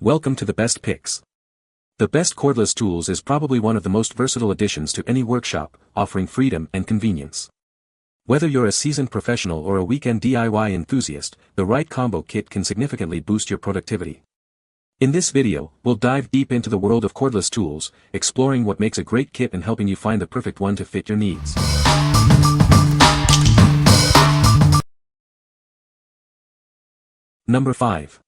Welcome to the Best Picks. The Best Cordless Tools is probably one of the most versatile additions to any workshop, offering freedom and convenience. Whether you're a seasoned professional or a weekend DIY enthusiast, the right combo kit can significantly boost your productivity. In this video, we'll dive deep into the world of cordless tools, exploring what makes a great kit and helping you find the perfect one to fit your needs. Number 5.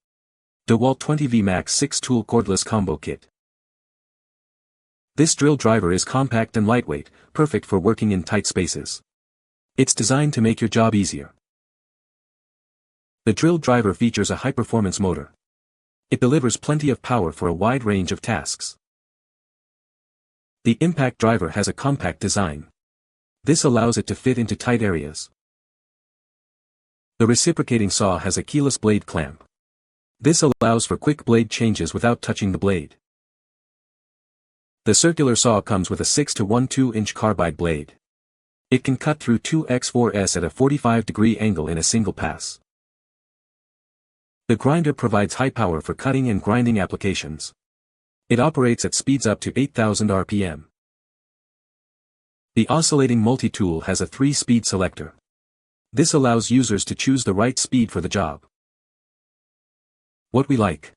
DEWALT 20V Max 6-Tool Cordless Combo Kit. This drill driver is compact and lightweight, perfect for working in tight spaces. It's designed to make your job easier. The drill driver features a high-performance motor. It delivers plenty of power for a wide range of tasks. The impact driver has a compact design. This allows it to fit into tight areas. The reciprocating saw has a keyless blade clamp. This allows for quick blade changes without touching the blade. The circular saw comes with a 6-to-1 2-inch carbide blade. It can cut through 2x4s at a 45-degree angle in a single pass. The grinder provides high power for cutting and grinding applications. It operates at speeds up to 8,000 RPM. The oscillating multi-tool has a 3-speed selector. This allows users to choose the right speed for the job. What we like.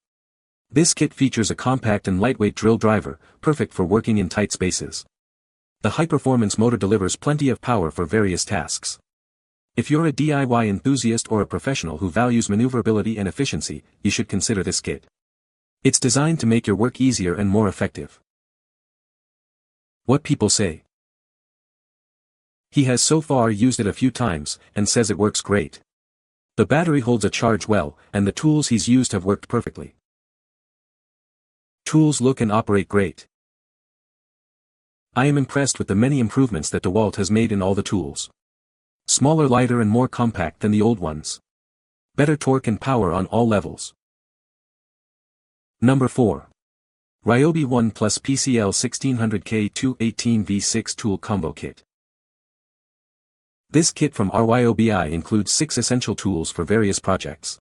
This kit features a compact and lightweight drill driver, perfect for working in tight spaces. The high-performance motor delivers plenty of power for various tasks. If you're a DIY enthusiast or a professional who values maneuverability and efficiency, you should consider this kit. It's designed to make your work easier and more effective. What people say. He has so far used it a few times, and says it works great. The battery holds a charge well, and the tools he's used have worked perfectly. Tools look and operate great. I am impressed with the many improvements that DEWALT has made in all the tools. Smaller, lighter and more compact than the old ones. Better torque and power on all levels. Number 4. RYOBI 1 Plus PCL 1600K 218V6 Tool Combo Kit. This kit from RYOBI includes 6 essential tools for various projects.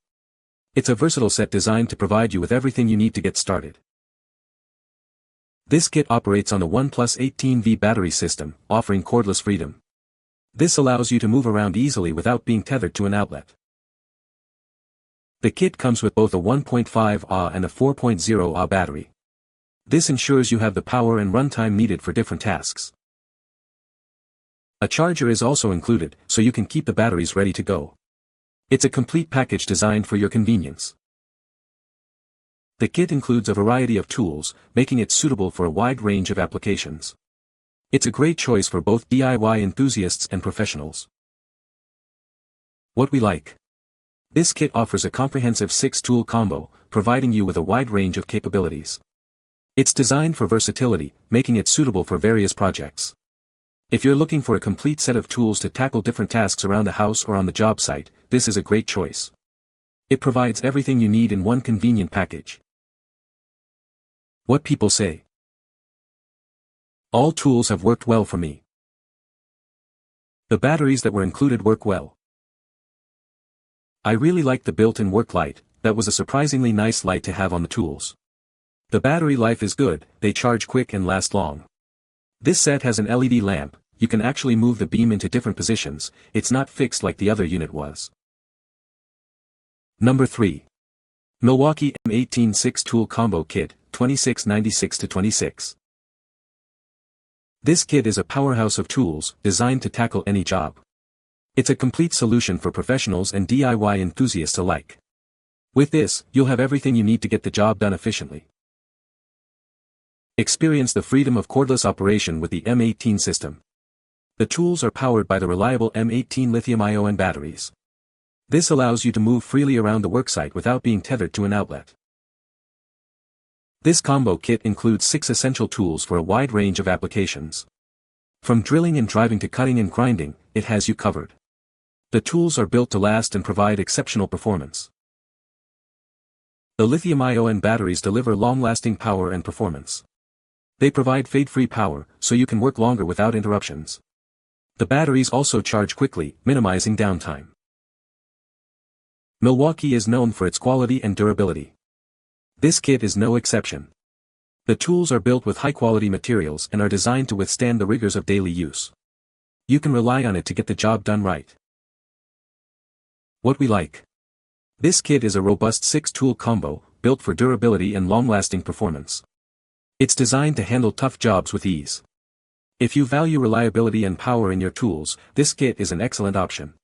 It's a versatile set designed to provide you with everything you need to get started. This kit operates on a 1 plus 18V battery system, offering cordless freedom. This allows you to move around easily without being tethered to an outlet. The kit comes with both a 1.5 Ah and a 4.0 Ah battery. This ensures you have the power and runtime needed for different tasks. A charger is also included, so you can keep the batteries ready to go. It's a complete package designed for your convenience. The kit includes a variety of tools, making it suitable for a wide range of applications. It's a great choice for both DIY enthusiasts and professionals. What we like. This kit offers a comprehensive 6-tool combo, providing you with a wide range of capabilities. It's designed for versatility, making it suitable for various projects. If you're looking for a complete set of tools to tackle different tasks around the house or on the job site, this is a great choice. It provides everything you need in one convenient package. What people say. All tools have worked well for me. The batteries that were included work well. I really liked the built-in work light. That was a surprisingly nice light to have on the tools. The battery life is good, they charge quick and last long. This set has an LED lamp. You can actually move the beam into different positions, it's not fixed like the other unit was. Number 3. Milwaukee M18 6-Tool Combo Kit, 2696-26. This kit is a powerhouse of tools, designed to tackle any job. It's a complete solution for professionals and DIY enthusiasts alike. With this, you'll have everything you need to get the job done efficiently. Experience the freedom of cordless operation with the M18 system. The tools are powered by the reliable M18 lithium-ion batteries. This allows you to move freely around the worksite without being tethered to an outlet. This combo kit includes 6 essential tools for a wide range of applications. From drilling and driving to cutting and grinding, it has you covered. The tools are built to last and provide exceptional performance. The lithium-ion batteries deliver long-lasting power and performance. They provide fade-free power, so you can work longer without interruptions. The batteries also charge quickly, minimizing downtime. Milwaukee is known for its quality and durability. This kit is no exception. The tools are built with high-quality materials and are designed to withstand the rigors of daily use. You can rely on it to get the job done right. What we like. This kit is a robust 6-tool combo, built for durability and long-lasting performance. It's designed to handle tough jobs with ease. If you value reliability and power in your tools, this kit is an excellent option.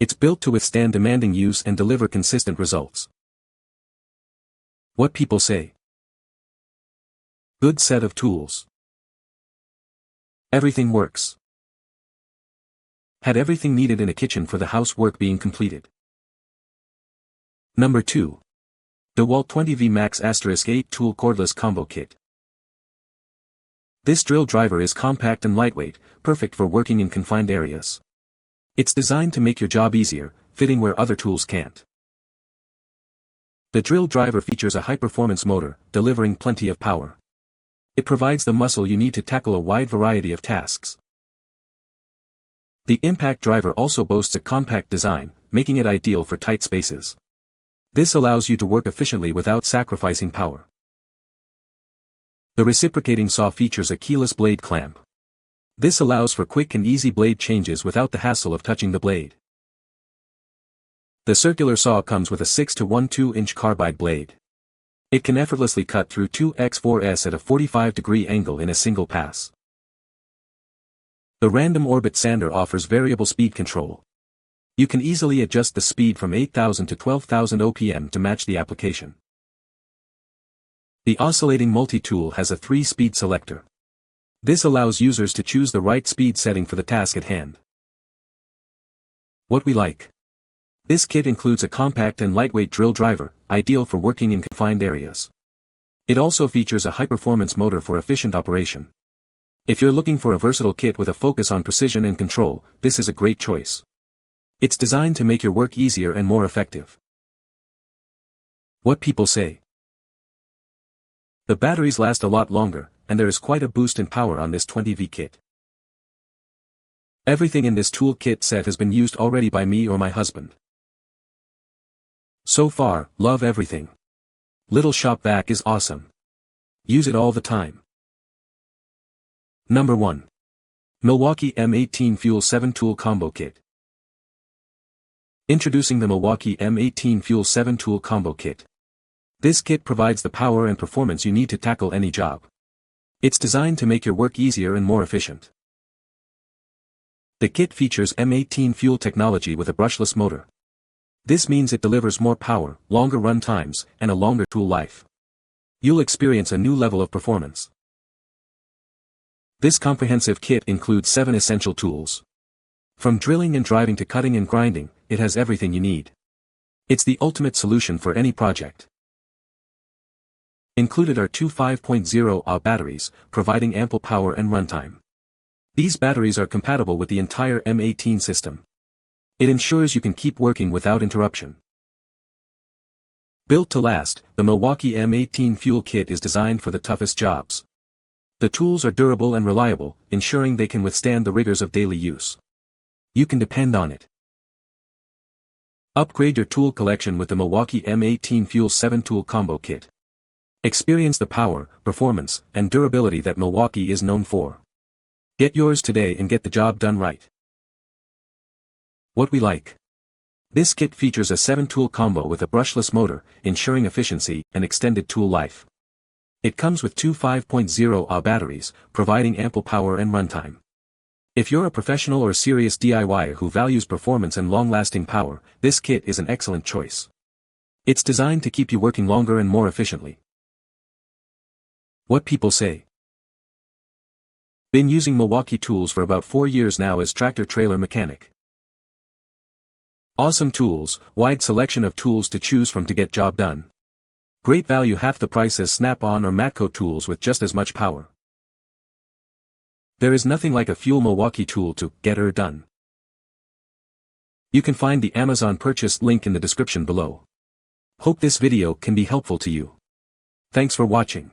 It's built to withstand demanding use and deliver consistent results. What people say. Good set of tools. Everything works. Had everything needed in a kitchen for the housework being completed. Number 2. DEWALT 20V Max *8 Tool Cordless Combo Kit. This drill driver is compact and lightweight, perfect for working in confined areas. It's designed to make your job easier, fitting where other tools can't. The drill driver features a high-performance motor, delivering plenty of power. It provides the muscle you need to tackle a wide variety of tasks. The impact driver also boasts a compact design, making it ideal for tight spaces. This allows you to work efficiently without sacrificing power. The reciprocating saw features a keyless blade clamp. This allows for quick and easy blade changes without the hassle of touching the blade. The circular saw comes with a 6-to-1 2-inch carbide blade. It can effortlessly cut through 2x4s at a 45-degree angle in a single pass. The random orbit sander offers variable speed control. You can easily adjust the speed from 8,000 to 12,000 OPM to match the application. The oscillating multi-tool has a 3-speed selector. This allows users to choose the right speed setting for the task at hand. What we like. This kit includes a compact and lightweight drill driver, ideal for working in confined areas. It also features a high-performance motor for efficient operation. If you're looking for a versatile kit with a focus on precision and control, this is a great choice. It's designed to make your work easier and more effective. What people say. The batteries last a lot longer, and there is quite a boost in power on this 20V kit. Everything in this tool kit set has been used already by me or my husband. So far, love everything. Little shop vac is awesome. Use it all the time. Number 1. Milwaukee M18 Fuel 7-Tool Combo Kit. Introducing the Milwaukee M18 Fuel 7-Tool Combo Kit. This kit provides the power and performance you need to tackle any job. It's designed to make your work easier and more efficient. The kit features M18 fuel technology with a brushless motor. This means it delivers more power, longer run times, and a longer tool life. You'll experience a new level of performance. This comprehensive kit includes 7 essential tools. From drilling and driving to cutting and grinding, it has everything you need. It's the ultimate solution for any project. Included are 2 5.0Ah batteries, providing ample power and runtime. These batteries are compatible with the entire M18 system. It ensures you can keep working without interruption. Built to last, the Milwaukee M18 Fuel Kit is designed for the toughest jobs. The tools are durable and reliable, ensuring they can withstand the rigors of daily use. You can depend on it. Upgrade your tool collection with the Milwaukee M18 Fuel 7-Tool Combo Kit. Experience the power, performance, and durability that Milwaukee is known for. Get yours today and get the job done right. What we like. This kit features a 7-tool combo with a brushless motor, ensuring efficiency and extended tool life. It comes with 2 5.0Ah batteries, providing ample power and runtime. If you're a professional or serious DIYer who values performance and long-lasting power, this kit is an excellent choice. It's designed to keep you working longer and more efficiently. What people say. Been using Milwaukee tools for about 4 years now as tractor-trailer mechanic. Awesome tools, wide selection of tools to choose from to get job done. Great value, half the price as Snap-on or Matco tools with just as much power. There is nothing like a fuel Milwaukee tool to get her done. You can find the Amazon purchase link in the description below. Hope this video can be helpful to you. Thanks for watching.